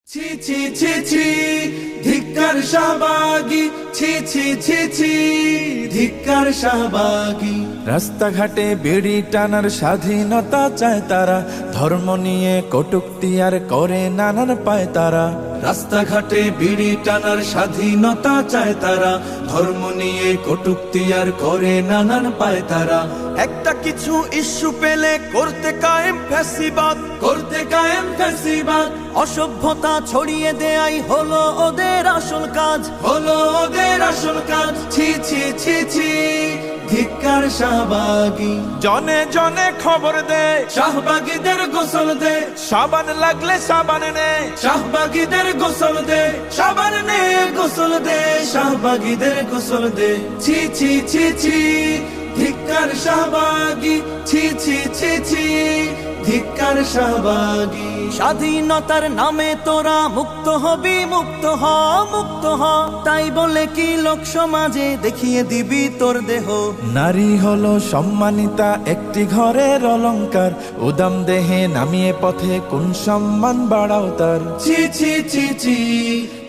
ছি ছি ছি ছি ধিক্কার শাহবাগী, ছি ছি ছি ছি ধিক্কার শাহবাগী। রাস্তাঘাটে বেড়ি টানার স্বাধীনতা চায় তারা, ধর্ম নিয়ে কটূক্তি আর করে নানান পায় তারা। রাস্তাঘাটে বিড়ি টানার স্বাধীনতা চায় তারা, ধর্ম নিয়ে কটূক্তি আর করে নানান পায় তারা। একটা কিছু ইস্যু পেলে করতে কায়েম ফ্যাসিবাদ, করতে কায়েম ফ্যাসিবাদ। অসভ্যতা ছড়িয়ে দেয়াই হলো ওদের আসল কাজ, হলো ওদের আসল কাজ। ছি ছি ছি ছি ধিক্কার শাহবাগী। জনে জনে খবর দে, শাহবাগীদের গোসল দে, সাবান লাগলে সাবান নে। শাহবাগীদের গোসল দে, সাবান নে গোসল দে, শাহবাগীদের গোসল দে। ছি ছি ছি ছি ধিক্কার শাহবাগী, ছি ছি ছি ছি ধিক্কার শাহবাগী। স্বাধীনতার নামে তোরা মুক্ত হবি, মুক্ত হ, মুক্ত হ। তাই বলে কি লোক সমাজে দেখিয়ে দিবি তোর দেহ? নারী হলো সম্মানিতা একটি ঘরের অলংকার, উদাম দেহে নামিয়ে পথে কোন সম্মান বাড়াও তার। ছি ছি ছি ছি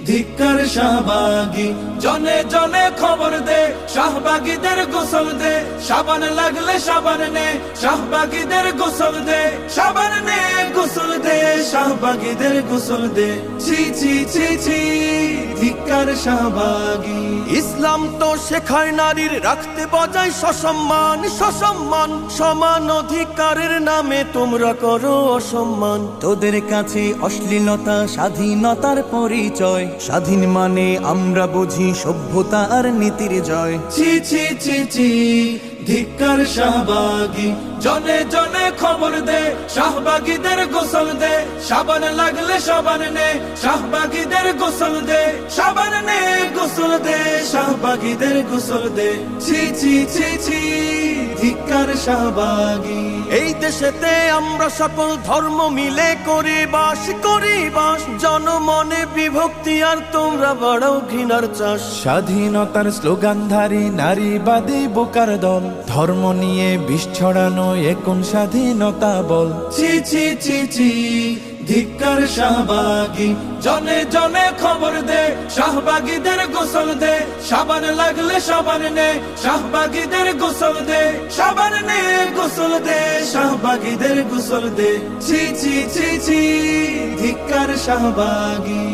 ধিক্কার শাহবাগী। জনে জনে খবর দে, শাহবাগীদের গোসল দে, সাবান লাগলে সাবান নে, শাহবাগীদের গোসল দে, সাবান নে গোসল দে, শাহবাগীদের গোসল দে। ছি ছি ছি ছি ধিক্কার শাহবাগী। ইসলাম তো শেখায় নারীর রাখতে বজায় সসম্মান, সসম্মান। সমান অধিকারের নামে তোমরা করো অসম্মান। তোদের কাছে অশ্লীলতা স্বাধীনতার পরিচয়, স্বাধীন মানে আমরা বুঝি সভ্যতা আর নীতির জয়। ছি ছি ছি ছি ধিক্কার শাহবাগী। জনে জনে খবর দে, শাহবাগীদের গোসল দে, সাবান লাগলে সাবান নে, শাহবাগীদের গোসল দে, সাবান নে গোসল দে, শাহবাগীদের গোসল দে। ছি ছি ছি ছি ধিক্কার শাহবাগী। এই দেশেতে আমরা সকল ধর্ম মিলে করি বাস, করি বাস। জনমনে বিভক্তি আর তোমরা বাড়াও ঘৃণার চাষ। স্বাধীনতার স্লোগানধারী নারীবাদী বোকার দল, ধর্ম নিয়ে বিষ ছড়ানো কোন স্বাধীনতা বল? ছি ছি ছি ছি ধিক্কার শাহবাগী। জনে জনে খবর দে, শাহবাগীদের গোসল দে, সাবান লাগলে সাবান নে, শাহবাগীদের গোসল দে, সাবান নে গোসল দে, শাহবাগীদের গোসল দে। ছি ছি ছি ছি ধিক্কার শাহবাগী।